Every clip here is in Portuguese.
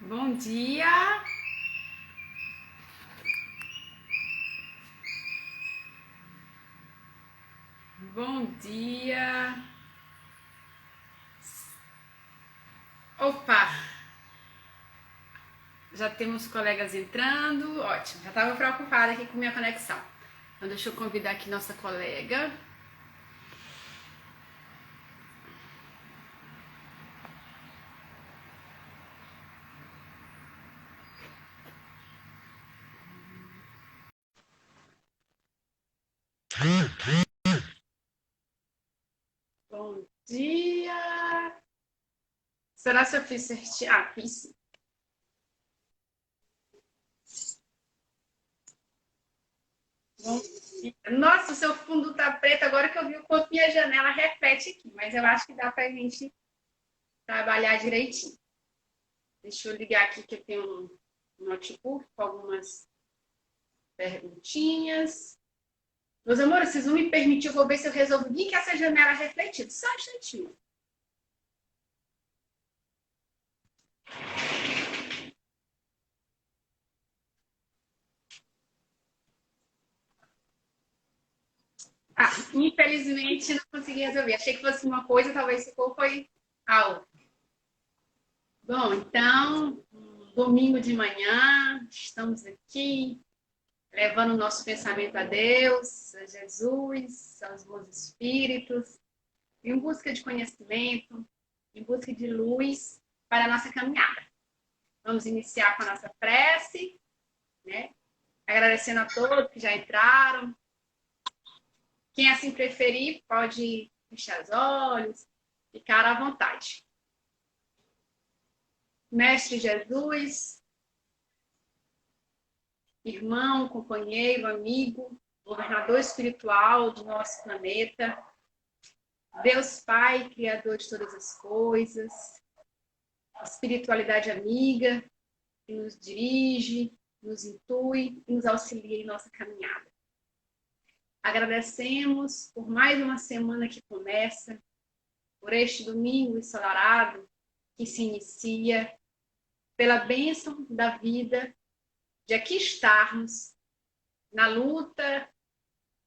Bom dia! Bom dia! Opa! Já temos colegas entrando, ótimo. Já estava preocupada aqui com minha conexão. Então deixa eu convidar aqui nossa colega. Bom dia! Será que eu fiz certinho? Ah, fiz sim. Bom dia. Nossa, o seu fundo tá preto agora que eu vi o quanto minha janela reflete aqui, mas eu acho que dá pra gente trabalhar direitinho. Deixa eu ligar aqui que eu tenho um notebook com algumas perguntinhas. Meus amores, vocês vão me permitir, eu vou ver se eu resolvo vir que essa janela refletida. Só um instantinho. Ah, infelizmente não consegui resolver. Achei que fosse uma coisa, talvez se for, foi a outra. Bom, então, domingo de manhã, estamos aqui, levando o nosso pensamento a Deus, a Jesus, aos bons espíritos, em busca de conhecimento, em busca de luz para a nossa caminhada. Vamos iniciar com a nossa prece, né? Agradecendo a todos que já entraram. Quem assim preferir pode fechar os olhos, ficar à vontade. Mestre Jesus, irmão, companheiro, amigo, governador espiritual do nosso planeta, Deus Pai, Criador de todas as coisas, espiritualidade amiga, que nos dirige, nos intui e nos auxilia em nossa caminhada. Agradecemos por mais uma semana que começa, por este domingo ensolarado que se inicia, pela bênção da vida, de aqui estarmos na luta,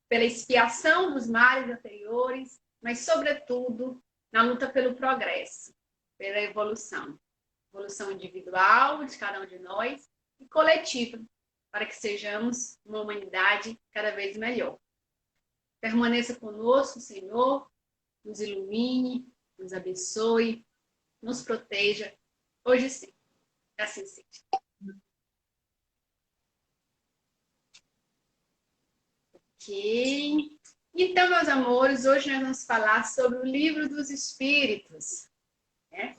pela expiação dos males anteriores, mas, sobretudo, na luta pelo progresso, pela evolução. Evolução individual de cada um de nós e coletiva, para que sejamos uma humanidade cada vez melhor. Permaneça conosco, Senhor, nos ilumine, nos abençoe, nos proteja, hoje sim. Assim seja. Ok. Então, meus amores, hoje nós vamos falar sobre o Livro dos Espíritos, né?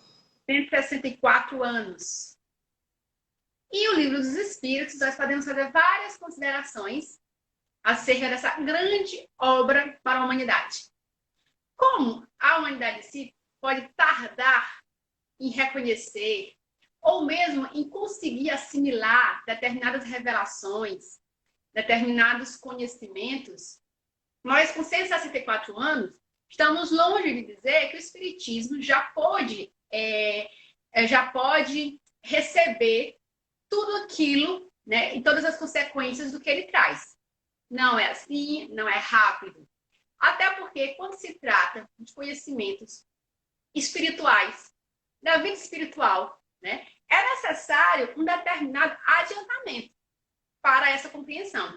164 anos. E o Livro dos Espíritos, nós podemos fazer várias considerações acerca dessa grande obra para a humanidade. Como a humanidade em si pode tardar em reconhecer ou mesmo em conseguir assimilar determinadas revelações, determinados conhecimentos, nós, com 164 anos, estamos longe de dizer que o Espiritismo já pode receber tudo aquilo, né, e todas as consequências do que ele traz. Não é assim, não é rápido. Até porque, quando se trata de conhecimentos espirituais, da vida espiritual, né, é necessário um determinado adiantamento para essa compreensão.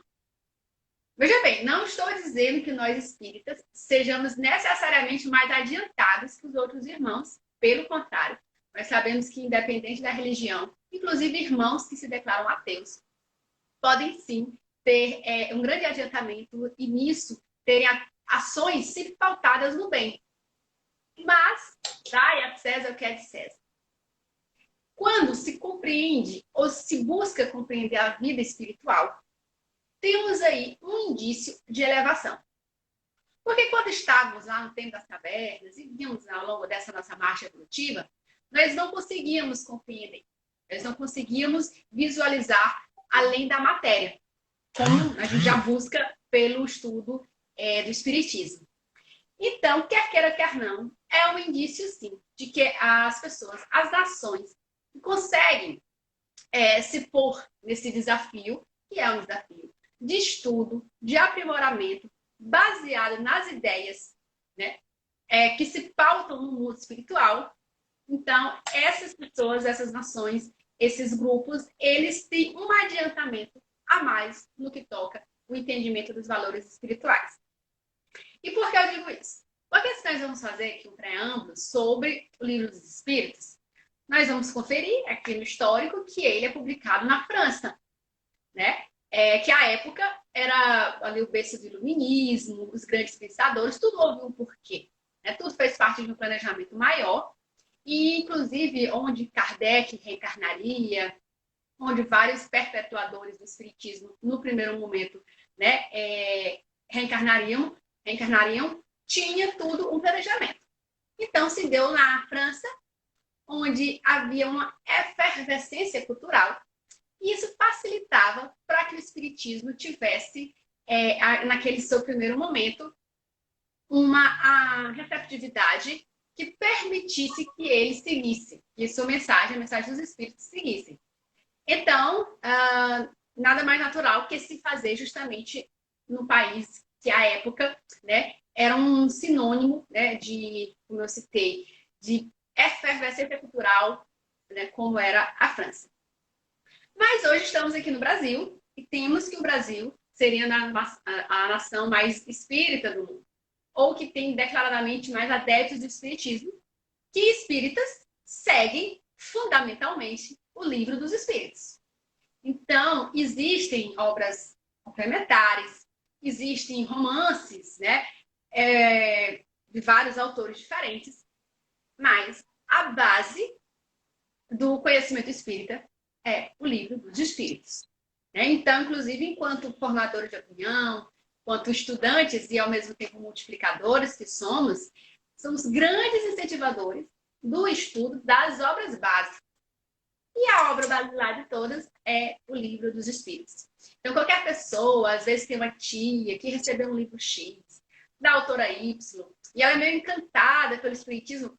Veja bem, não estou dizendo que nós espíritas sejamos necessariamente mais adiantados que os outros irmãos. Pelo contrário, nós sabemos que, independente da religião, inclusive irmãos que se declaram ateus, podem sim ter um grande adiantamento e nisso terem ações sempre pautadas no bem. Mas, dai a César o que é de César. Quando se compreende ou se busca compreender a vida espiritual, temos aí um indício de elevação. Porque quando estávamos lá no tempo das cavernas e vimos ao longo dessa nossa marcha evolutiva, nós não conseguíamos compreender, nós não conseguíamos visualizar além da matéria, como a gente já busca pelo estudo do Espiritismo. Então, quer queira, quer não, é um indício, sim, de que as pessoas, as nações, conseguem se pôr nesse desafio, que é um desafio de estudo, de aprimoramento, baseado nas ideias, né, que se pautam no mundo espiritual. Então, essas pessoas, essas nações, esses grupos, eles têm um adiantamento a mais no que toca o entendimento dos valores espirituais. E por que eu digo isso? Porque se nós vamos fazer aqui um preâmbulo sobre o Livro dos Espíritos, nós vamos conferir aqui no histórico que ele é publicado na França, né? Que a época era ali o berço do iluminismo, os grandes pensadores, tudo houve um porquê. Né? Tudo fez parte de um planejamento maior, e inclusive onde Kardec reencarnaria, onde vários perpetuadores do espiritismo, no primeiro momento, né, reencarnariam, tinha tudo um planejamento. Então, se deu na França, onde havia uma efervescência cultural, e isso facilitava para que o espiritismo tivesse, naquele seu primeiro momento, uma receptividade que permitisse que ele seguisse, que sua mensagem, a mensagem dos espíritos, seguissem. Então, nada mais natural que se fazer justamente no país que, à época, né, era um sinônimo, né, de, como eu citei, de efervescência cultural, né, como era a França. Mas hoje estamos aqui no Brasil e temos que o Brasil seria a nação mais espírita do mundo, ou que tem declaradamente mais adeptos do espiritismo, que espíritas seguem fundamentalmente o Livro dos Espíritos. Então, existem obras complementares, existem romances, né, de vários autores diferentes, mas a base do conhecimento espírita é o Livro dos Espíritos. Então, inclusive, enquanto formadores de opinião, enquanto estudantes e, ao mesmo tempo, multiplicadores que somos grandes incentivadores do estudo das obras básicas. E a obra basilar de todas é o Livro dos Espíritos. Então, qualquer pessoa, às vezes tem uma tia que recebeu um livro X, da autora Y, e ela é meio encantada pelo espiritismo,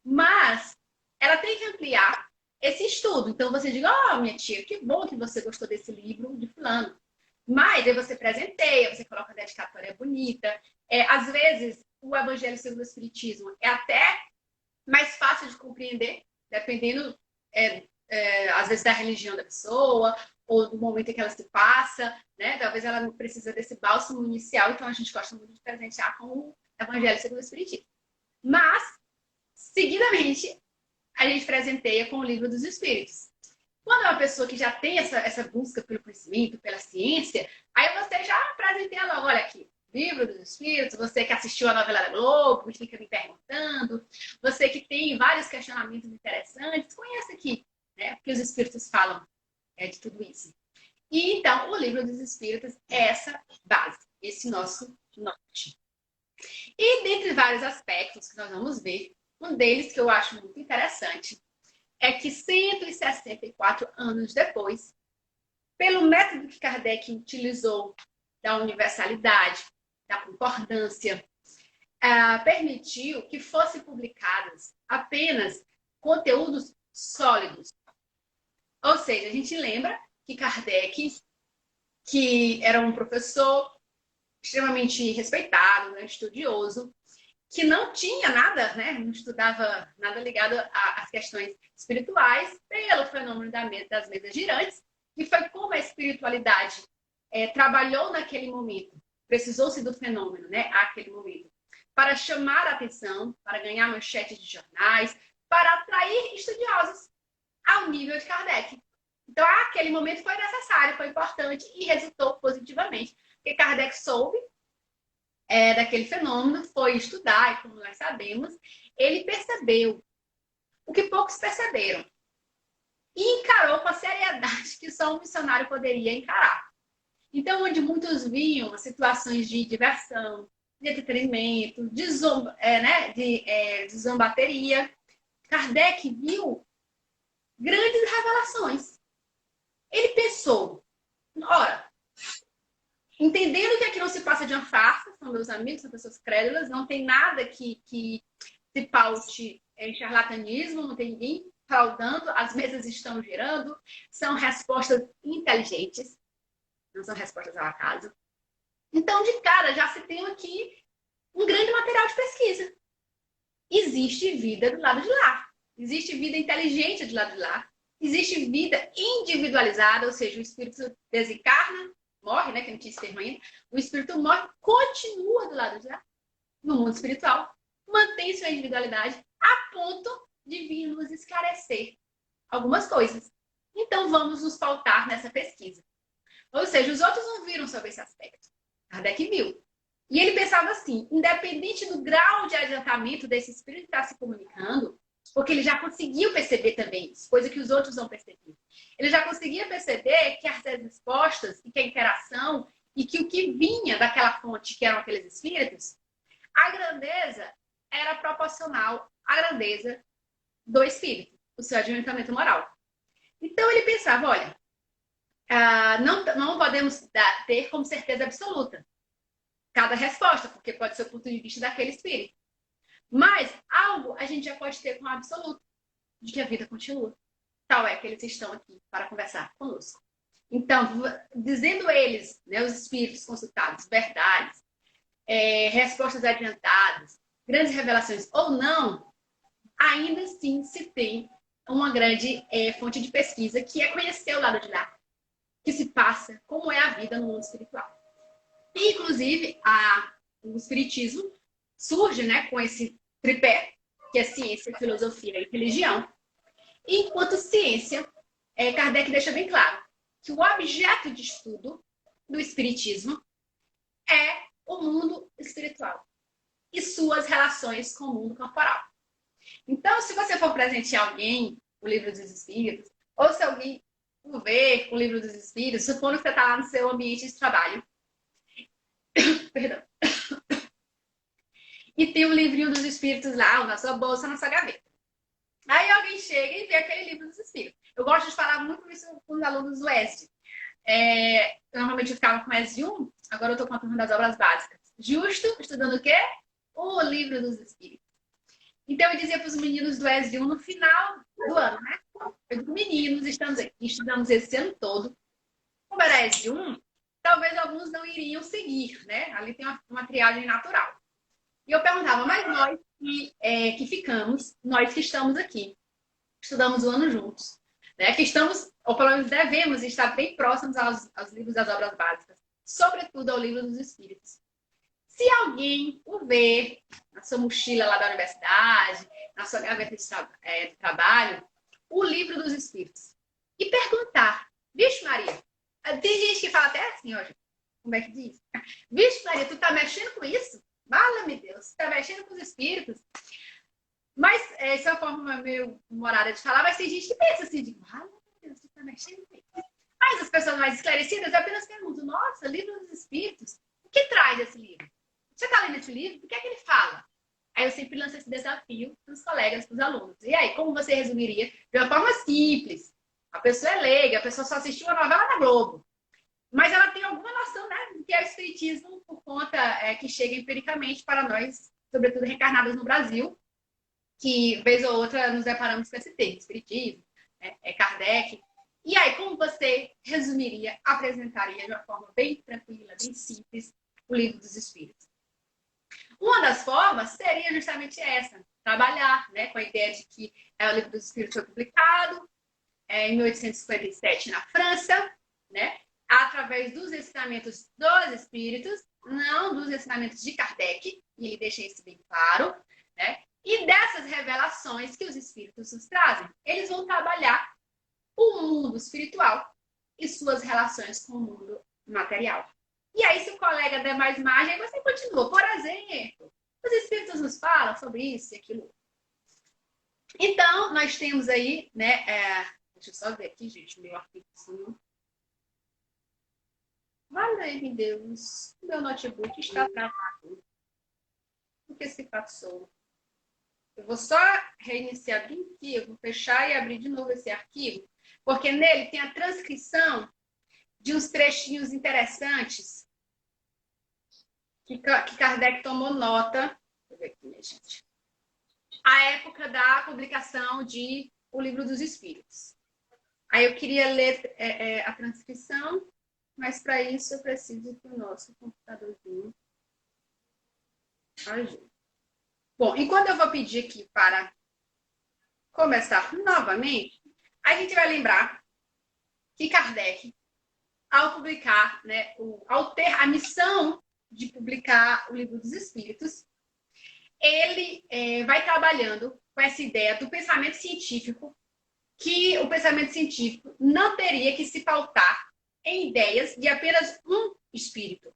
mas ela tem que ampliar esse estudo. Então, você diz, minha tia, que bom que você gostou desse livro de fulano. Mas aí você presenteia, você coloca a dedicatória bonita. Às vezes, o Evangelho segundo o Espiritismo é até mais fácil de compreender, dependendo, às vezes, da religião da pessoa, ou do momento em que ela se passa, né? Talvez ela não precisa desse bálsamo inicial, então a gente gosta muito de presentear com o Evangelho segundo o Espiritismo. Mas, seguidamente, a gente presenteia com o Livro dos Espíritos. Quando é uma pessoa que já tem essa busca pelo conhecimento, pela ciência, aí você já presenteia logo, olha aqui, Livro dos Espíritos, você que assistiu a novela da Globo, fica me perguntando, você que tem vários questionamentos interessantes, conhece aqui, né? Porque os Espíritos falam de tudo isso. E então, o Livro dos Espíritos é essa base, esse nosso norte. E dentre vários aspectos que nós vamos ver, um deles que eu acho muito interessante é que 164 anos depois, pelo método que Kardec utilizou da universalidade, da concordância, permitiu que fossem publicados apenas conteúdos sólidos. Ou seja, a gente lembra que Kardec, que era um professor extremamente respeitado, né, estudioso, que não tinha nada, né, não estudava nada ligado às questões espirituais, pelo fenômeno das mesas girantes, e foi como a espiritualidade trabalhou naquele momento, precisou-se do fenômeno, né, àquele momento, para chamar a atenção, para ganhar manchetes de jornais, para atrair estudiosos ao nível de Kardec. Então, aquele momento foi necessário, foi importante e resultou positivamente, porque Kardec soube daquele fenômeno, foi estudar, e como nós sabemos, ele percebeu o que poucos perceberam e encarou com a seriedade que só um missionário poderia encarar. Então, onde muitos viam situações de diversão, de entretenimento, de zombateria, Kardec viu grandes revelações. Ele pensou, ora, entendendo que aqui não se passa de uma farsa, são meus amigos, são pessoas crédulas, não tem nada que se paute em charlatanismo, não tem ninguém fraudando, as mesas estão girando, são respostas inteligentes, não são respostas ao acaso. Então, de cara, já se tem aqui um grande material de pesquisa. Existe vida do lado de lá. Existe vida inteligente do lado de lá. Existe vida individualizada, ou seja, o espírito desencarna, morre, né, que não tinha esse termo ainda. O espírito morre, continua do lado de lá, no mundo espiritual, mantém sua individualidade a ponto de vir nos esclarecer algumas coisas. Então, vamos nos pautar nessa pesquisa. Ou seja, os outros não viram sobre esse aspecto. Kardec viu. E ele pensava assim, independente do grau de adiantamento desse espírito que está se comunicando, porque ele já conseguiu perceber também isso, coisa que os outros não percebiam. Ele já conseguia perceber que as respostas e que a interação e que o que vinha daquela fonte, que eram aqueles espíritos, a grandeza era proporcional à grandeza do espírito, o seu adiantamento moral. Então ele pensava, olha, não podemos ter como certeza absoluta cada resposta, porque pode ser o ponto de vista daquele espírito. Mas algo a gente já pode ter com absoluto, de que a vida continua. Tal é que eles estão aqui para conversar conosco. Então, dizendo eles, né, os espíritos consultados, verdades, respostas adiantadas, grandes revelações ou não, ainda assim se tem uma grande fonte de pesquisa, que é conhecer o lado de lá, que se passa, como é a vida no mundo espiritual. E, inclusive, o espiritismo surge, né, com esse tripé, que é ciência, filosofia e religião. E, enquanto ciência, Kardec deixa bem claro que o objeto de estudo do espiritismo é o mundo espiritual e suas relações com o mundo corporal. Então, se você for presentear alguém o livro dos espíritos, ou se alguém for ver o livro dos espíritos, supondo que você está lá no seu ambiente de trabalho, perdão, e tem um livrinho dos espíritos lá, na sua bolsa, na sua gaveta. Aí alguém chega e vê aquele livro dos espíritos. Eu gosto de falar muito isso com os alunos do ESD. Normalmente eu ficava com o ESD 1, agora eu estou com a turma das obras básicas. Justo, estudando o quê? O livro dos espíritos. Então eu dizia para os meninos do ESD 1 no final do ano, né? Eu digo, meninos, estudamos esse ano todo. Como era ESD 1, talvez alguns não iriam seguir, né? Ali tem uma triagem natural. E eu perguntava, mas nós que ficamos, nós que estamos aqui, estudamos o ano juntos, né? Que estamos, ou pelo menos devemos estar bem próximos aos livros das obras básicas, sobretudo ao livro dos espíritos. Se alguém o ver na sua mochila lá da universidade, na sua gaveta de trabalho, o livro dos espíritos, e perguntar, vixe Maria, tem gente que fala até assim, ó, como é que diz? Vixe Maria, tu tá mexendo com isso? Fala-me Deus, você tá mexendo com os espíritos. Mas essa é uma forma meio humorada de falar, mas tem gente que pensa assim, de, fala-me Deus, você tá mexendo com isso. Mas as pessoas mais esclarecidas apenas perguntam, nossa, livro dos espíritos, o que traz esse livro? Você tá lendo esse livro? O que é que ele fala? Aí eu sempre lanço esse desafio para os colegas, para os alunos. E aí, como você resumiria de uma forma simples? A pessoa é leiga, a pessoa só assistiu uma novela da Globo. Mas ela tem alguma noção, né, do que é o espiritismo por conta que chega empiricamente para nós, sobretudo reencarnados no Brasil, que vez ou outra nos deparamos com esse termo, espiritismo, Kardec. E aí, como você resumiria, apresentaria de uma forma bem tranquila, bem simples, o livro dos espíritos? Uma das formas seria justamente essa, trabalhar, né, com a ideia de que o livro dos espíritos foi publicado em 1857 na França, né, através dos ensinamentos dos espíritos, não dos ensinamentos de Kardec, e ele deixa isso bem claro, né, e dessas revelações que os espíritos nos trazem. Eles vão trabalhar o mundo espiritual e suas relações com o mundo material. E aí, se o colega der mais margem, você continua. Por exemplo, os espíritos nos falam sobre isso e aquilo. Então, nós temos aí, né? Deixa eu só ver aqui, gente, meu arquivo. Valeu, Deus. Meu notebook está travado. O que se passou? Eu vou só reiniciar bem aqui, eu vou fechar e abrir de novo esse arquivo, porque nele tem a transcrição de uns trechinhos interessantes que Kardec tomou nota. Deixa eu ver aqui, minha gente. A época da publicação de o Livro dos Espíritos. Aí eu queria ler a transcrição, mas para isso eu preciso que o nosso computadorzinho ajude. Bom, enquanto eu vou pedir aqui para começar novamente, a gente vai lembrar que Kardec, ao publicar, né, ao ter a missão de publicar o Livro dos Espíritos, ele vai trabalhando com essa ideia do pensamento científico, que o pensamento científico não teria que se pautar em ideias de apenas um espírito.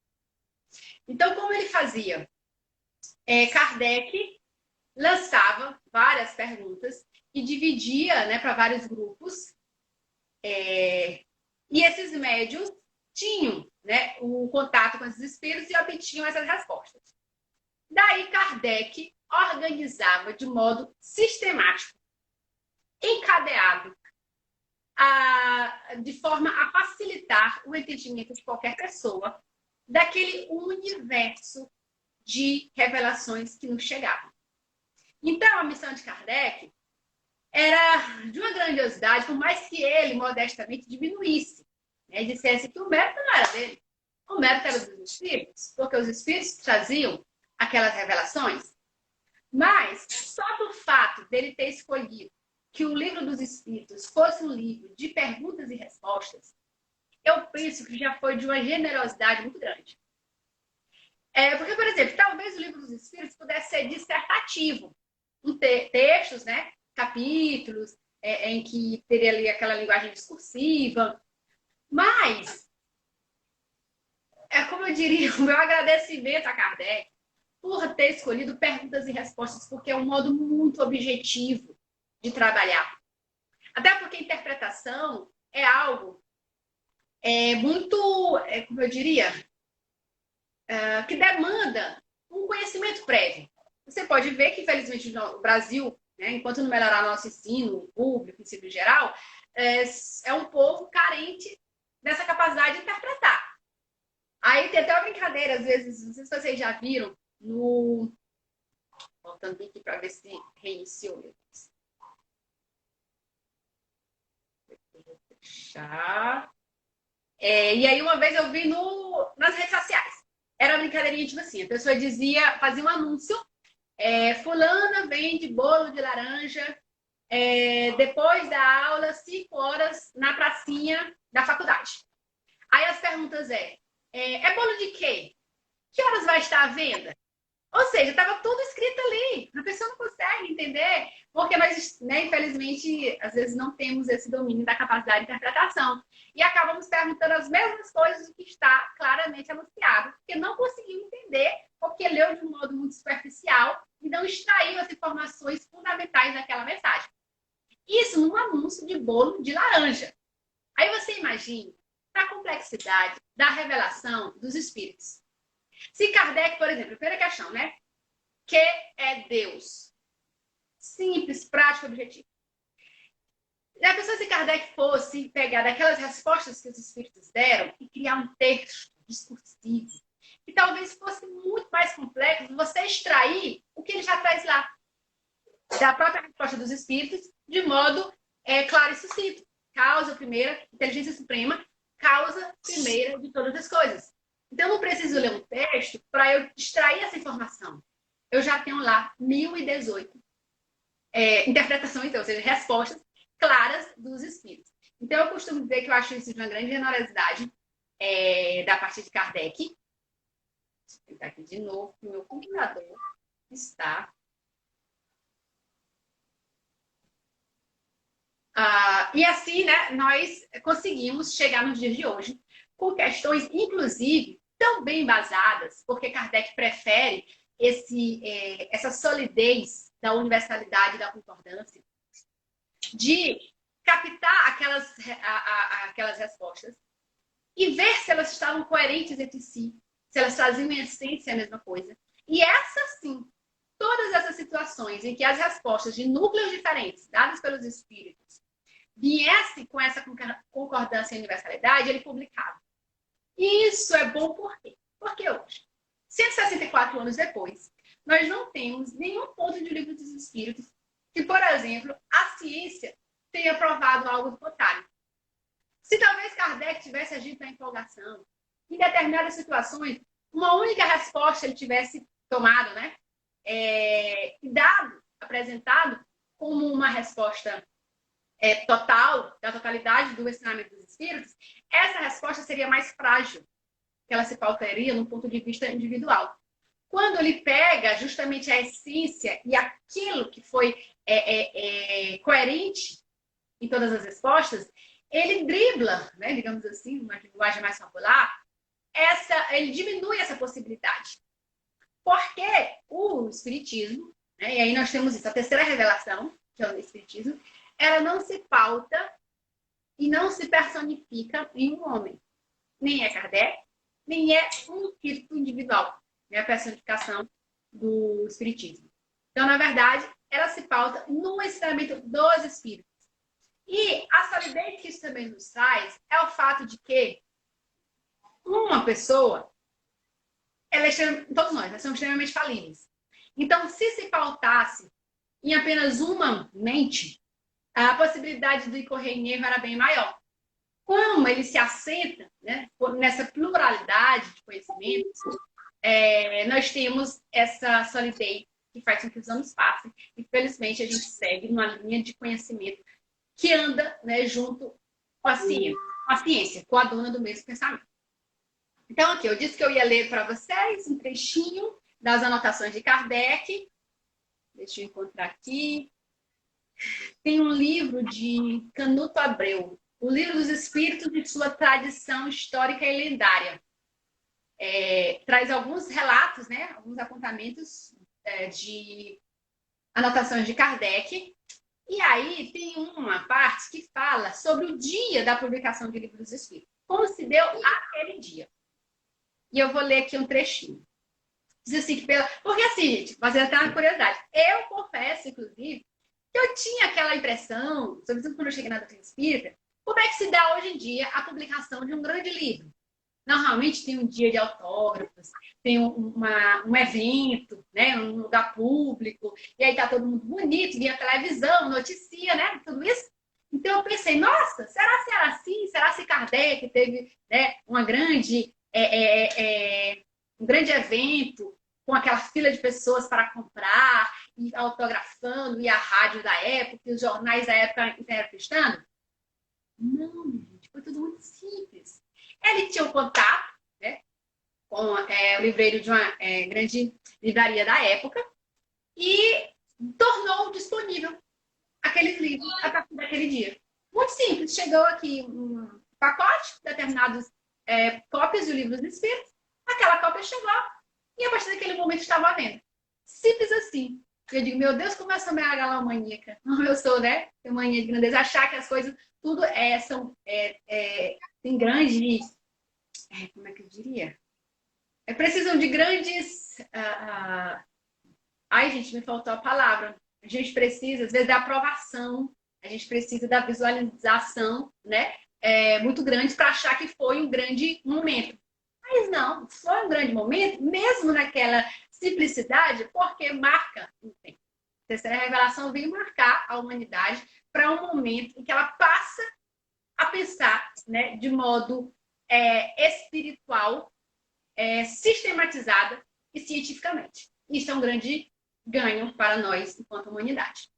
Então, como ele fazia? Kardec lançava várias perguntas e dividia, né, para vários grupos, e esses médiuns tinham, né, o contato com esses espíritos e obtinham essas respostas. Daí Kardec organizava de modo sistemático, encadeado, de forma a facilitar o entendimento de qualquer pessoa daquele universo de revelações que nos chegavam. Então, a missão de Kardec era de uma grandiosidade, por mais que ele, modestamente, diminuísse, né, dissesse que o mérito não era dele, o mérito era dos espíritos, porque os espíritos traziam aquelas revelações. Mas, só do fato dele ter escolhido que o Livro dos Espíritos fosse um livro de perguntas e respostas, eu penso que já foi de uma generosidade muito grande. Porque, por exemplo, talvez o Livro dos Espíritos pudesse ser dissertativo, textos, né, capítulos, em que teria ali aquela linguagem discursiva, mas, como eu diria, o meu agradecimento a Kardec por ter escolhido perguntas e respostas, porque é um modo muito objetivo de trabalhar. Até porque a interpretação é algo muito, como eu diria, que demanda um conhecimento prévio. Você pode ver que, infelizmente, no Brasil, né, enquanto não melhorar nosso ensino público, ensino geral, é um povo carente dessa capacidade de interpretar. Aí tem até uma brincadeira, às vezes, não sei se vocês já viram, voltando aqui para ver se reiniciou meu. Vou fechar. E aí, uma vez eu vi nas redes sociais. Era uma brincadeirinha, tipo assim, a pessoa fazia um anúncio, fulana vende bolo de laranja depois da aula, 5 horas, na pracinha da faculdade. Aí as perguntas é bolo de quê? Que horas vai estar à venda? Ou seja, estava tudo escrito ali. A pessoa não consegue entender, porque nós, né, infelizmente, às vezes não temos esse domínio da capacidade de interpretação. E acabamos perguntando as mesmas coisas do que está claramente anunciado, porque não conseguiu entender, porque leu de um modo muito superficial e não extraiu as informações fundamentais daquela mensagem. Isso num anúncio de bolo de laranja. Aí você imagina a complexidade da revelação dos espíritos. Se Kardec, por exemplo, primeira questão, né? Que é Deus? Simples, prático, objetivo. Já pensou se Kardec fosse pegar daquelas respostas que os espíritos deram e criar um texto discursivo, que talvez fosse muito mais complexo, você extrair o que ele já traz lá, da própria resposta dos espíritos, de modo claro e sucinto. Causa primeira, inteligência suprema, causa primeira de todas as coisas. Então, eu não preciso ler um texto para eu extrair essa informação. Eu já tenho lá 1018 interpretações, então, ou seja, respostas claras dos espíritos. Então, eu costumo dizer que eu acho isso de uma grande generosidade da parte de Kardec. Deixa eu tentar aqui de novo, que o meu computador está... e assim, né, nós conseguimos chegar nos dias de hoje com questões, inclusive, tão bem embasadas, porque Kardec prefere essa solidez da universalidade e da concordância, de captar aquelas respostas e ver se elas estavam coerentes entre si, se elas traziam em essência a mesma coisa. E todas essas situações em que as respostas de núcleos diferentes, dadas pelos espíritos, viessem com essa concordância e universalidade, ele publicava. E isso é bom por quê? Porque hoje, 164 anos depois, nós não temos nenhum ponto de Livro dos Espíritos que, por exemplo, a ciência tenha provado algo do contrário. Se talvez Kardec tivesse agido na empolgação, em determinadas situações, uma única resposta ele tivesse tomado, né? Dado, apresentado como uma resposta total, da totalidade do ensinamento dos espíritos, essa resposta seria mais frágil, que ela se pautaria no ponto de vista individual. Quando ele pega justamente a essência e aquilo que foi coerente em todas as respostas, ele dribla, né, digamos assim, uma linguagem mais popular, ele diminui essa possibilidade. Porque o Espiritismo, né, e aí nós temos isso, a terceira revelação, que é o Espiritismo, ela não se pauta e não se personifica em um homem. Nem é Kardec, nem é um espírito individual, né, a personificação do Espiritismo. Então, na verdade, ela se pauta no ensinamento dos espíritos. E a solidez que isso também nos traz é o fato de que uma pessoa, todos nós somos extremamente falíveis. Então, se pautasse em apenas uma mente, a possibilidade de incorrer em erro era bem maior. Como ele se assenta, né, nessa pluralidade de conhecimentos, nós temos essa solidez que faz com que os anos passem. E, felizmente, a gente segue numa linha de conhecimento que anda, né, junto com a ciência, com a dona do mesmo pensamento. Então, aqui, eu disse que eu ia ler para vocês um trechinho das anotações de Kardec. Deixa eu encontrar aqui. Tem um livro de Canuto Abreu, O Livro dos Espíritos e Sua Tradição Histórica e Lendária. Traz alguns relatos, né, alguns apontamentos de anotações de Kardec. E aí tem uma parte que fala sobre o dia da publicação do Livro dos Espíritos. Como se deu aquele dia. E eu vou ler aqui um trechinho. Diz assim, porque assim, gente, fazendo até uma curiosidade. Eu confesso, inclusive, que eu tinha aquela impressão, sobretudo quando eu cheguei na doutrina espírita, como é que se dá hoje em dia a publicação de um grande livro. Normalmente tem um dia de autógrafos, tem um evento, né, um lugar público, e aí tá todo mundo bonito, via televisão, noticia, né, tudo isso. Então eu pensei, nossa, será se era assim? Será se Kardec teve, né, um grande evento com aquela fila de pessoas para comprar, e autografando, e a rádio da época, e os jornais da época entrevistando? Não, gente, foi tudo muito simples. Ele tinha um contato, né, com o livreiro de uma grande livraria da época e tornou disponível aqueles livros a partir daquele dia. Muito simples. Chegou aqui um pacote, determinadas cópias do Livro dos Espíritos, aquela cópia chegou e a partir daquele momento estava à venda. Simples assim. Eu digo, meu Deus, como eu sou megalomaníaca. Eu sou, né? Tenho mania de grandeza. Achar que as coisas, tudo tem grandes... como é que eu diria? Precisam de grandes... Ai, gente, me faltou a palavra. A gente precisa, às vezes, da aprovação. A gente precisa da visualização, né? Muito grande para achar que foi um grande momento. Mas não, foi um grande momento, mesmo naquela simplicidade, porque marca o tempo. A terceira revelação veio marcar a humanidade para um momento em que ela passa a pensar, né, de modo espiritual, sistematizada e cientificamente. Isso é um grande ganho para nós enquanto humanidade.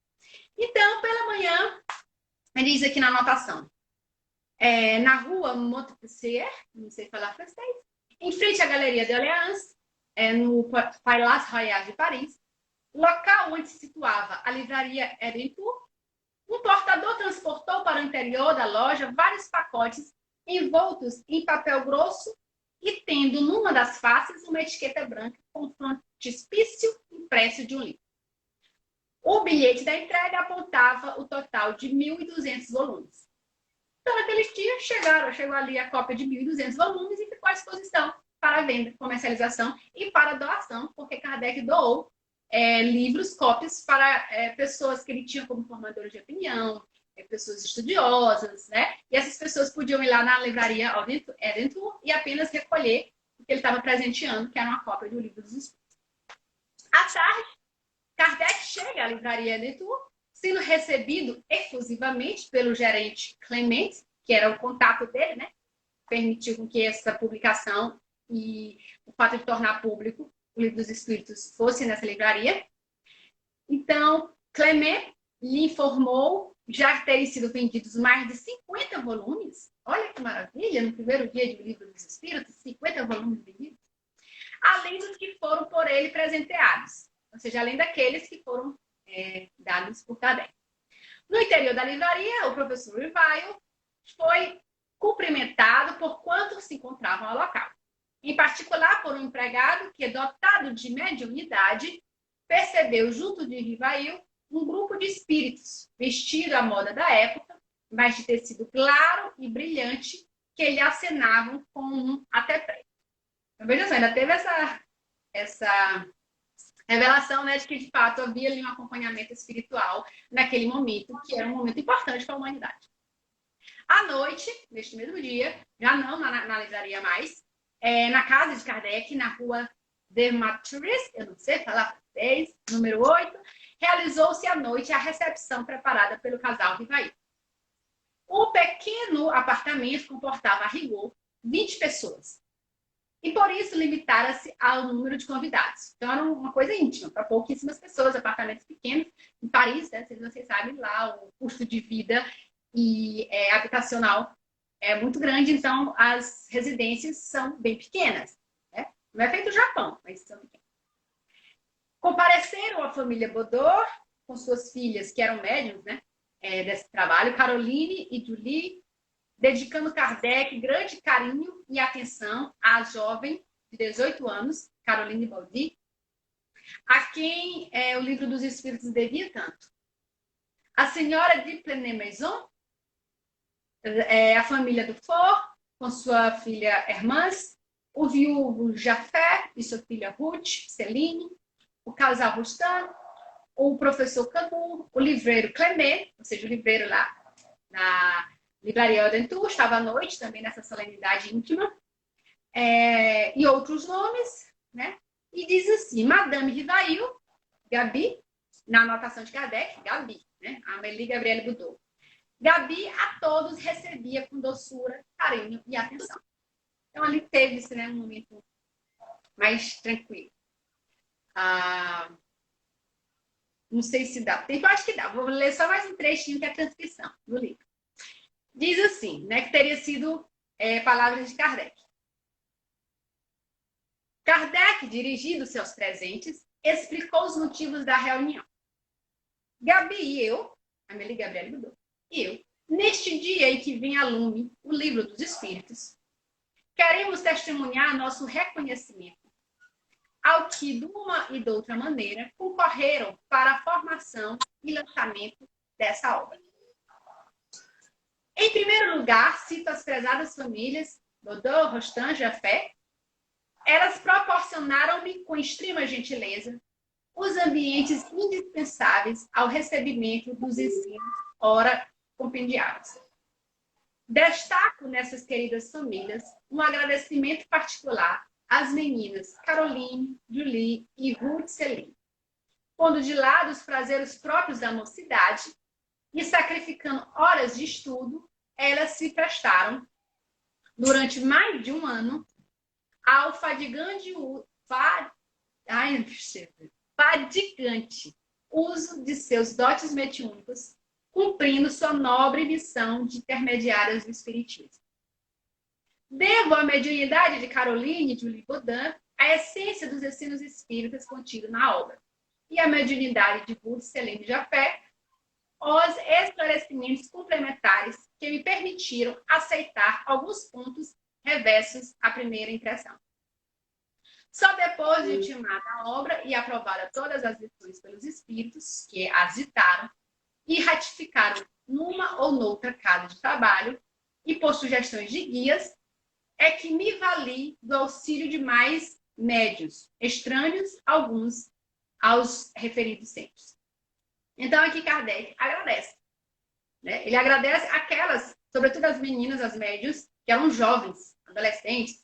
Então, pela manhã, ele diz aqui na anotação, na rua Montpensier, não sei falar francês, em frente à Galeria de Orleans, no Palais Royal de Paris, local onde se situava a livraria Edinburgh, um portador transportou para o interior da loja vários pacotes envoltos em papel grosso e tendo numa das faces uma etiqueta branca com frontispício impresso de um livro. O bilhete da entrega apontava o total de 1.200 volumes. Então, naqueles dias, chegou ali a cópia de 1.200 volumes e ficou à disposição para venda, comercialização e para doação, porque Kardec doou livros, cópias para pessoas que ele tinha como formadores de opinião, pessoas estudiosas, né? E essas pessoas podiam ir lá na livraria Edinburgh e apenas recolher o que ele estava presenteando, que era uma cópia do Livro dos Espíritos. À tarde, Kardec chega à livraria Edinburgh, sendo recebido efusivamente pelo gerente Clement, que era o contato dele, né? Permitiu com que essa publicação e o fato de tornar público o Livro dos Espíritos fosse nessa livraria. Então, Clement lhe informou já terem sido vendidos mais de 50 volumes. Olha que maravilha, no primeiro dia de O Livro dos Espíritos, 50 volumes vendidos. Além dos que foram por ele presenteados. Ou seja, além daqueles que foram dados por Kardec. No interior da livraria, o professor Revile foi cumprimentado por quantos se encontravam ao local. Em particular, por um empregado que, dotado de mediunidade, percebeu junto de Revile um grupo de espíritos, vestido à moda da época, mas de tecido claro e brilhante, que lhe acenavam com um até preto. Então, veja só, ainda teve essa revelação, né, de que, de fato, havia ali um acompanhamento espiritual naquele momento, que era um momento importante para a humanidade. À noite, neste mesmo dia, já não na livraria mais, na casa de Kardec, na rua de Mathuris, eu não sei falar francês, número 8, realizou-se à noite a recepção preparada pelo casal Rivaí. O pequeno apartamento comportava, a rigor, 20 pessoas. E por isso limitaram-se ao número de convidados. Então era uma coisa íntima, para pouquíssimas pessoas, apartamentos pequenos. Em Paris, né, vocês sabem lá, o custo de vida e habitacional é muito grande, então as residências são bem pequenas. Né? Não é feito no Japão, mas são pequenas. Compareceram a família Baudot, com suas filhas, que eram médiums, né, desse trabalho, Caroline e Julie, dedicando Kardec grande carinho e atenção à jovem de 18 anos, Caroline Baudy, a quem o Livro dos Espíritos devia tanto. A senhora de Plenemaison, a família Dufour, com sua filha Hermance, o viúvo Jafé e sua filha Ruth, Celine, o casal Rustan, o professor Camus, o livreiro Clement, ou seja, o livreiro lá na Livraria Audentour, estava à noite também nessa solenidade íntima, e outros nomes, né? E diz assim, Madame Rivail, Gabi, na anotação de Kardec, Gabi, né? A Amélie Gabrielle Boudot. Gabi a todos recebia com doçura, carinho e atenção. Então ali teve-se, né, um momento mais tranquilo. Não sei se dá tempo, acho que dá. Vou ler só mais um trechinho que é a transcrição do livro. Diz assim, né, que teria sido palavras de Kardec. Kardec, dirigindo-se aos presentes, explicou os motivos da reunião. Gabi e eu, Amélie Gabrielle Boudot, e eu, neste dia em que vem a lume o Livro dos Espíritos, queremos testemunhar nosso reconhecimento ao que, de uma e de outra maneira, concorreram para a formação e lançamento dessa obra. Em primeiro lugar, cito as prezadas famílias Baudot, Rostand, Jafé. Elas proporcionaram-me com extrema gentileza os ambientes indispensáveis ao recebimento dos ensinos ora compendiados. Destaco nessas queridas famílias um agradecimento particular às meninas Caroline, Julie e Ruth Celine, pondo de lado os prazeres próprios da mocidade e sacrificando horas de estudo, elas se prestaram, durante mais de um ano, ao fadigante uso de seus dotes mediúnicos, cumprindo sua nobre missão de intermediárias do espiritismo. Devo à mediunidade de Caroline e Julie Baudin a essência dos ensinos espíritas contidos na obra, e a mediunidade de Ruth Celine Jafé os esclarecimentos complementares que me permitiram aceitar alguns pontos reversos à primeira impressão. Só depois de ultimada a obra e aprovada todas as lições pelos espíritos que as ditaram e ratificaram numa ou noutra casa de trabalho e por sugestões de guias, é que me vali do auxílio de mais médios, estranhos alguns aos referidos centros. Então, aqui Kardec agradece. Né? Ele agradece aquelas, sobretudo as meninas, as médios, que eram jovens, adolescentes,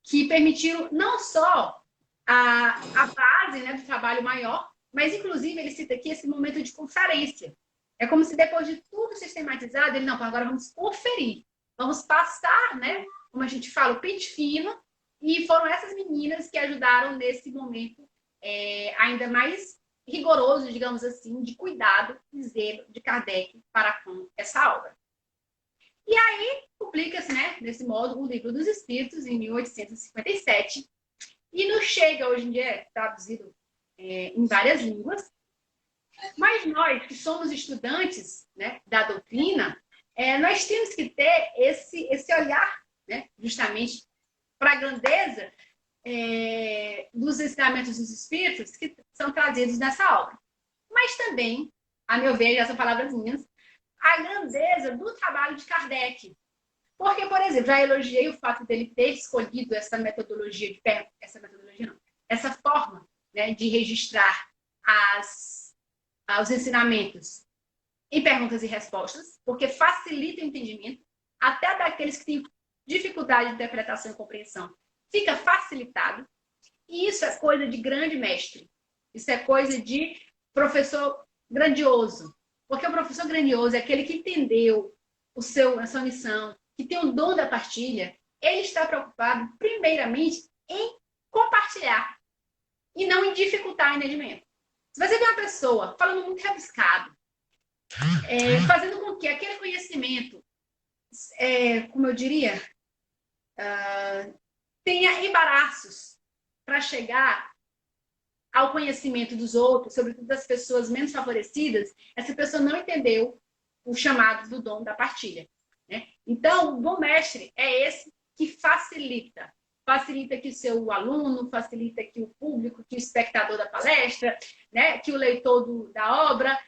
que permitiram não só a base, né, do trabalho maior, Mas, inclusive, ele cita aqui esse momento de conferência. É como se depois de tudo sistematizado, ele, não, agora vamos conferir. Vamos passar, né? Como a gente fala, o pente fino. E foram essas meninas que ajudaram nesse momento ainda mais rigoroso, digamos assim, de cuidado e zelo de Kardec para com essa obra. E aí, publica-se, né, desse modo, o Livro dos Espíritos, em 1857, e nos chega, hoje em dia, traduzido em várias línguas. Mas nós, que somos estudantes, né, da doutrina, nós temos que ter esse olhar, né, justamente para a grandeza dos ensinamentos dos Espíritos que são trazidos nessa obra. Mas também, a meu ver, essas palavras minhas, a grandeza do trabalho de Kardec. Porque, por exemplo, já elogiei o fato dele ter escolhido essa metodologia essa forma, né, de registrar os ensinamentos em perguntas e respostas, porque facilita o entendimento, até daqueles que têm dificuldade de interpretação e compreensão, fica facilitado. E isso é coisa de grande mestre. Isso é coisa de professor grandioso. Porque o professor grandioso é aquele que entendeu a sua missão, que tem o dom da partilha. Ele está preocupado, primeiramente, em compartilhar e não em dificultar o entendimento. Se você vê uma pessoa falando muito rebuscado, fazendo com que aquele conhecimento, como eu diria, tenha embaraços para chegar ao conhecimento dos outros, sobretudo das pessoas menos favorecidas, essa pessoa não entendeu o chamado do dom da partilha. Né? Então, o bom mestre é esse que facilita. Facilita que o seu aluno, facilita que o público, que o espectador da palestra, né, que o leitor da obra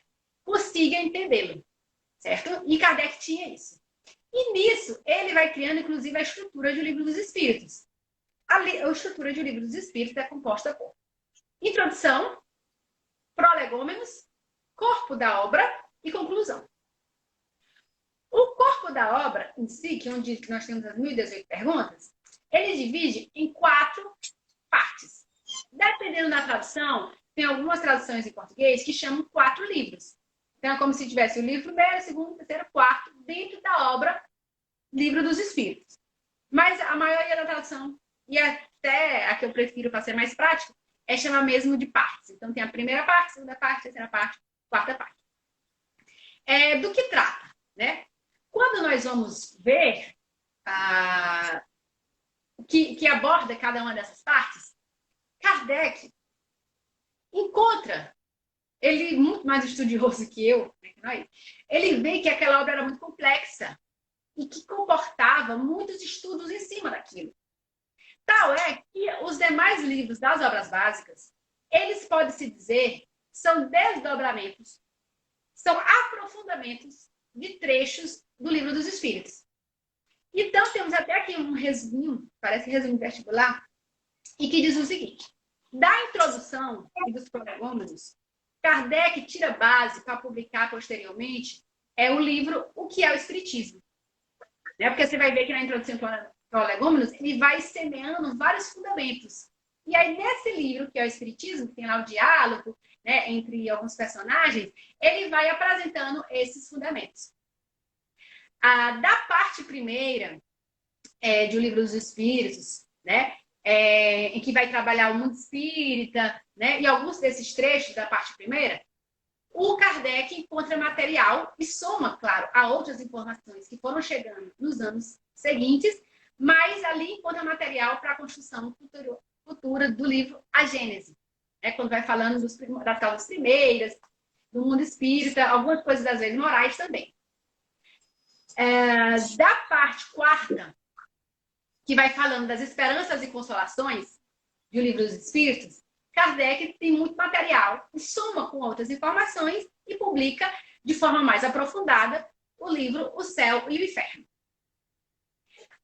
consiga entendê-lo. Certo? E Kardec tinha isso. E nisso, ele vai criando, inclusive, a estrutura de O Livro dos Espíritos. A estrutura de O Livro dos Espíritos é composta por introdução, prolegômenos, corpo da obra e conclusão. O corpo da obra em si, que é onde nós temos as 1018 perguntas, ele divide em 4 partes. Dependendo da tradução, tem algumas traduções em português que chamam 4 livros. Então, é como se tivesse o livro primeiro, segundo, terceiro, quarto, dentro da obra Livro dos Espíritos. Mas a maioria da tradução, e até a que eu prefiro para ser mais prático, é chamar mesmo de partes. Então, tem a primeira parte, segunda parte, terceira parte, quarta parte. Do que trata, né? Quando nós vamos ver que aborda cada uma dessas partes, Kardec encontra, ele muito mais estudioso que eu, ele vê que aquela obra era muito complexa e que comportava muitos estudos em cima daquilo. Tal é que os demais livros das obras básicas, eles podem se dizer, são desdobramentos, são aprofundamentos de trechos do Livro dos Espíritos. Então, temos até aqui um resuminho, parece resumo vestibular, e que diz o seguinte: da introdução e dos prolegômenos, Kardec tira base para publicar posteriormente o livro O que é o Espiritismo. Porque você vai ver que na introdução e prolegômenos, ele vai semeando vários fundamentos. E aí, nesse livro, que é o Espiritismo, que tem lá o diálogo, né, entre alguns personagens, ele vai apresentando esses fundamentos. Da parte primeira de O Livro dos Espíritos, né, em que vai trabalhar o mundo espírita, né, e alguns desses trechos da parte primeira, o Kardec encontra material e soma, claro, a outras informações que foram chegando nos anos seguintes, mas ali encontra material para a construção futura do livro A Gênese, né, quando vai falando das causas primeiras, do mundo espírita, algumas coisas das leis morais também. Da parte quarta, que vai falando das esperanças e consolações do Livro dos Espíritos, Kardec tem muito material e soma com outras informações e publica de forma mais aprofundada o livro O Céu e o Inferno.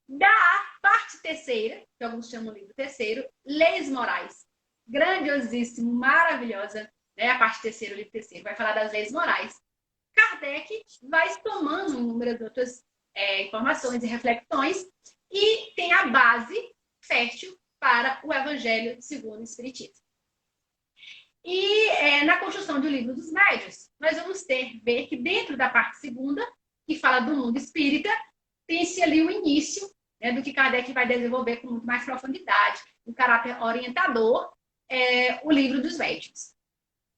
Da parte terceira, que alguns chamam de livro terceiro, Leis Morais. Grandiosíssimo, maravilhosa, né? A parte terceira, o livro terceiro, vai falar das leis morais. Kardec vai tomando inúmeras outras informações e reflexões e tem a base fértil para o Evangelho segundo o Espiritismo. E na construção do Livro dos Médiuns, nós vamos ver que dentro da parte segunda, que fala do mundo espírita, tem-se ali o início, né, do que Kardec vai desenvolver com muito mais profundidade, um caráter orientador, o Livro dos Médiuns.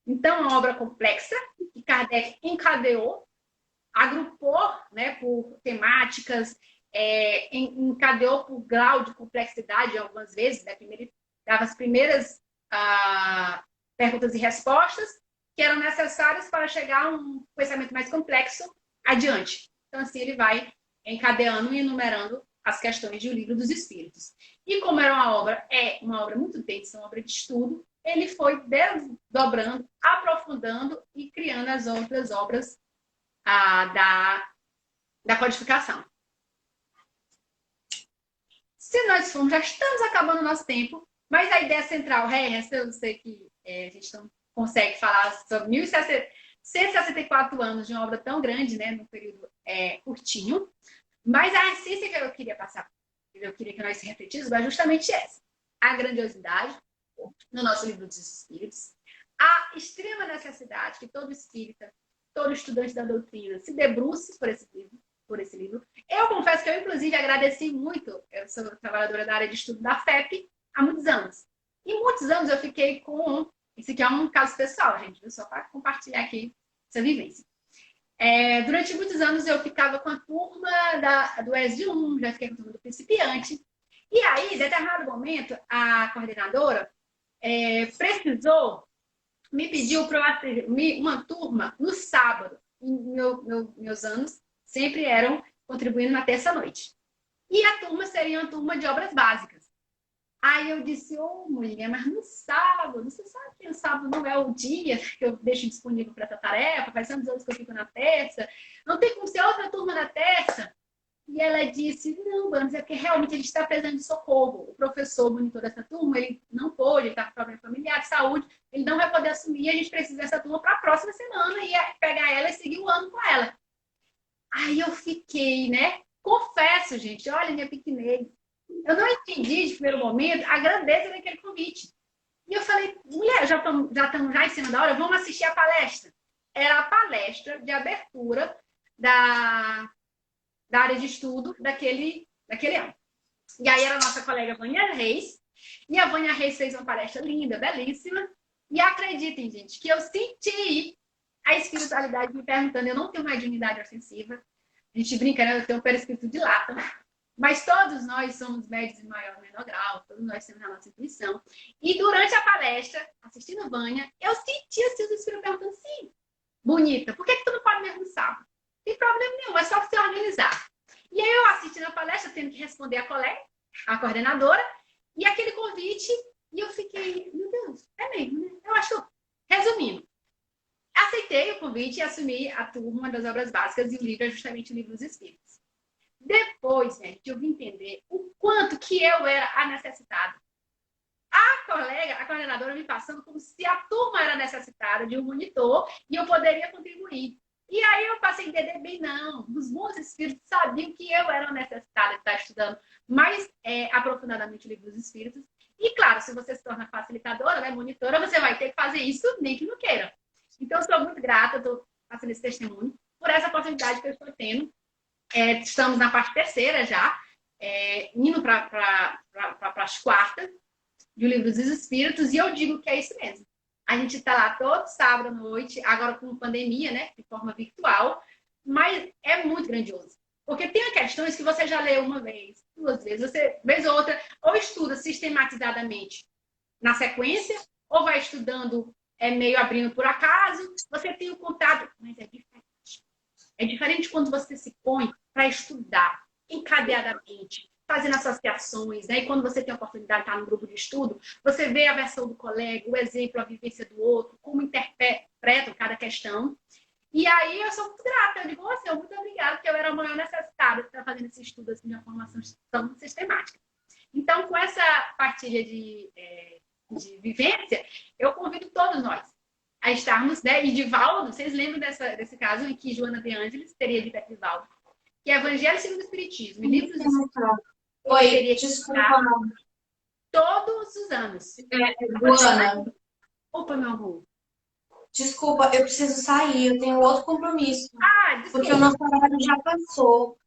Então, é uma obra complexa, que Kardec encadeou, agrupou, né, por temáticas, encadeou por grau de complexidade algumas vezes, né? Primeiro, ele dava as primeiras perguntas e respostas que eram necessárias para chegar a um pensamento mais complexo adiante. Então, assim, ele vai encadeando e enumerando as questões do Livro dos Espíritos. E como era uma obra muito densa, uma obra de estudo, ele foi desdobrando, aprofundando e criando as outras obras da codificação. Se nós formos, já estamos acabando o nosso tempo, mas a ideia central eu sei que a gente não consegue falar sobre 1.164 anos de uma obra tão grande, né, num período curtinho, mas a essência que eu queria passar, eu queria que nós refletíssemos, é justamente essa: a grandiosidade no nosso Livro dos Espíritos, a extrema necessidade que todo espírita, todo estudante da doutrina se debruce por esse livro. Eu confesso que eu, inclusive, agradeci muito. Eu sou trabalhadora da área de estudo da FEP há muitos anos. E muitos anos eu fiquei com... Esse aqui é um caso pessoal, gente, viu? Só para compartilhar aqui essa vivência. Durante muitos anos eu ficava com a turma do ESD1, já fiquei com a turma do principiante. E aí, em determinado momento, a coordenadora me pediu para eu atender uma turma no sábado. Meus anos sempre eram contribuindo na terça-noite. E a turma seria uma turma de obras básicas. Aí eu disse, mulher, mas no sábado, você sabe que o sábado não é o dia que eu deixo disponível para essa tarefa, faz tantos anos que eu fico na terça, não tem como ser outra turma na terça. E ela disse, não, Banos, é porque realmente a gente está precisando de socorro. O professor monitor dessa turma, ele não pôde, ele está com problema familiar, de saúde, ele não vai poder assumir, a gente precisa dessa turma para a próxima semana e pegar ela e seguir o ano com ela. Aí eu fiquei, né? Confesso, gente, olha minha pequenez. Eu não entendi de primeiro momento a grandeza daquele convite. E eu falei, mulher, já estamos em cima da hora, vamos assistir a palestra. Era a palestra de abertura da área de estudo daquele ano. E aí era a nossa colega Vânia Reis, e a Vânia Reis fez uma palestra linda, belíssima, e acreditem, gente, que eu senti a espiritualidade me perguntando, eu não tenho mediunidade ofensiva, a gente brinca, né? Eu tenho um perispírito de lata, mas todos nós somos médios de maior ou menor grau, todos nós temos a nossa intuição. E durante a palestra, assistindo Vânia, eu senti assim, os espíritos perguntando, sim, bonita, por que tu não pode mesmo no sábado? Não tem problema nenhum, é só você organizar. E aí eu assistindo a palestra, tendo que responder a colega, a coordenadora, e aquele convite, e eu fiquei, meu Deus, é mesmo, né? Eu acho, resumindo, aceitei o convite e assumi a turma das obras básicas, e o livro é justamente o Livro dos Espíritos. Depois, né, eu vim entender o quanto que eu era a necessitada. A coordenadora me passando como se a turma era necessitada de um monitor e eu poderia contribuir. E aí eu passei a entender bem, não, os bons espíritos sabiam que eu era necessitada de estar estudando mais aprofundadamente o Livro dos Espíritos. E claro, se você se torna facilitadora, né, monitora, você vai ter que fazer isso nem que não queira. Então, eu sou muito grata, estou fazendo esse testemunho, por essa oportunidade que eu estou tendo. Estamos na parte terceira já, indo para as quartas do Livro dos Espíritos, e eu digo que é isso mesmo. A gente está lá todo sábado à noite, agora com pandemia, né, de forma virtual, mas é muito grandioso. Porque tem questões que você já leu uma vez, duas vezes, você vez ou outra, ou estuda sistematizadamente na sequência, ou vai estudando meio abrindo por acaso, você tem o contato, mas é diferente. É diferente quando você se põe para estudar encadeadamente, fazendo associações, né? E quando você tem a oportunidade de estar no grupo de estudo, você vê a versão do colega, o exemplo, a vivência do outro, como interpretam cada questão. E aí eu sou muito grata, eu digo assim, muito obrigada, porque eu era a maior necessitada de estar fazendo esse estudo assim, de uma formação tão sistemática. Então, com essa partilha de vivência, eu convido todos nós a estarmos, né? E Divaldo, vocês lembram desse caso em que Joana de Ângeles teria dito a Divaldo, que Evangelho segundo o Espiritismo e livros Oi, desculpa. Todos os anos. Joana, Opa, meu amor. Desculpa, eu preciso sair, eu tenho outro compromisso, Ah, porque o desculpa. nosso horário já passou.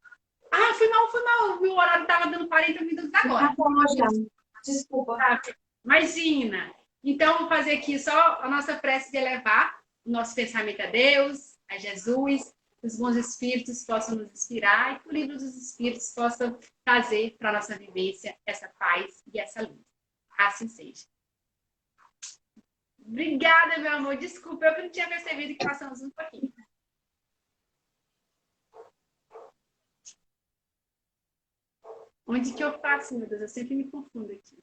Ah, foi mal, foi mal. O meu horário estava dando 40 minutos agora. Acabou já. Desculpa. Tá, imagina. Então, vou fazer aqui só a nossa prece de elevar o nosso pensamento a Deus, a Jesus, os bons espíritos possam nos inspirar e que o livro dos espíritos possa trazer para a nossa vivência essa paz e essa luz. Assim seja. Obrigada, meu amor. Desculpa, eu que não tinha percebido que passamos um pouquinho. Onde que eu faço, meu Deus? Eu sempre me confundo aqui.